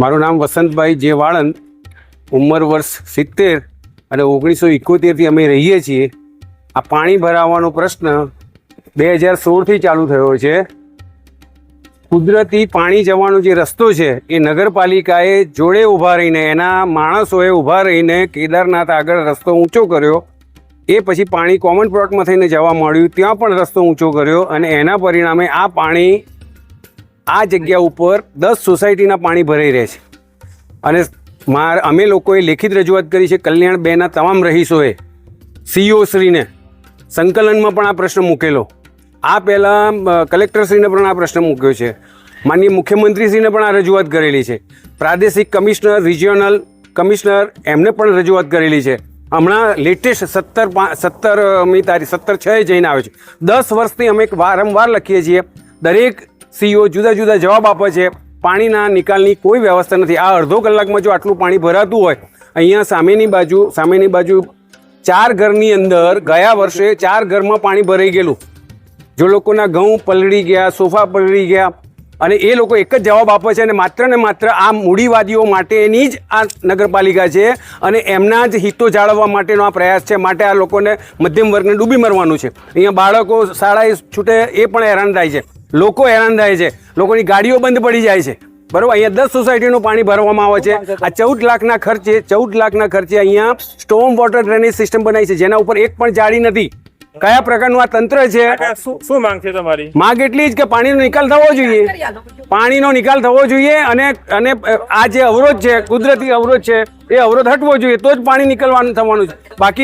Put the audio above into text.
મારું નામ વસંતભાઈ જે વાળંદ, ઉંમર વર્ષ 70 અને 1971થી અમે રહીએ છીએ। આ પાણી ભરાવાનો પ્રશ્ન 2016થી ચાલુ થયો છે। કુદરતી પાણી જવાનો જે રસ્તો છે એ નગરપાલિકાએ જોડે ઊભા રહીને એના માણસોએ ઊભા રહીને કેદારનાથ આગળ રસ્તો ઊંચો કર્યો। એ પછી પાણી કોમન પ્લોટમાં થઈને જવા માંડ્યું, ત્યાં પણ રસ્તો ઊંચો કર્યો અને એના પરિણામે આ પાણી આ જગ્યા ઉપર 10 સોસાયટીના પાણી ભરાઈ રહે છે। અને અમે લોકોએ લેખિત રજૂઆત કરી છે કલ્યાણ 2ના તમામ રહીશોએ, સીઓ શ્રીને સંકલનમાં પણ આ પ્રશ્ન મૂકેલો, આ પહેલાં કલેક્ટરશ્રીને પણ આ પ્રશ્ન મૂક્યો છે, માનનીય મુખ્યમંત્રીશ્રીને પણ આ રજૂઆત કરેલી છે, પ્રાદેશિક કમિશનર, રિજિયોનલ કમિશનર એમને પણ રજૂઆત કરેલી છે। હમણાં લેટેસ્ટ 17મી તારીખ 17/6 જઈને આવે છે। 10 વર્ષથી અમે વારંવાર લખીએ છીએ, દરેક સીઓ જુદા જુદા જવાબ આપે છે, પાણીના નિકાલની કોઈ વ્યવસ્થા નથી। આ અડધો કલાકમાં જો આટલું પાણી ભરાતું હોય, અહીંયા સામેની બાજુ 4 ઘરની અંદર ગયા વર્ષે 4 ઘરમાં પાણી ભરાઈ ગયેલું। જો લોકોના ઘઉં પલળી ગયા, સોફા પલળી ગયા, અને એ લોકો એક જ જવાબ આપે છે અને માત્ર આ મૂડીવાદીઓ માટેની જ આ નગરપાલિકા છે અને એમના જ હિતો જાળવવા માટેનો આ પ્રયાસ છે। માટે આ લોકોને મધ્યમ વર્ગને ડૂબી મરવાનું છે। અહીંયા બાળકો શાળાએ છૂટે એ પણ હેરાન થાય છે, લોકો હેરાન થાય છે, લોકોની ગાડીઓ બંધ પડી જાય છે, બરાબર। અહીંયા 10 સોસાયટીનું પાણી ભરવામાં આવે છે। આ 14 લાખના ખર્ચે અહીંયા સ્ટોમ વોટર ડ્રેનેજ સિસ્ટમ બનાવી છે, જેના ઉપર એક પણ જાળી નથી। કયા પ્રકારનું આ તંત્ર છે? શું માંગ છે તમારી? માંગ એટલી જ કે પાણીનો નિકાલ થવો જોઈએ, પાણીનો નિકાલ થવો જોઈએ અને આ જે અવરોધ છે, કુદરતી અવરોધ છે, એ અવરોધ હટવો જોઈએ, તો જ પાણી નિકલવાનું થવાનું છે। બાકી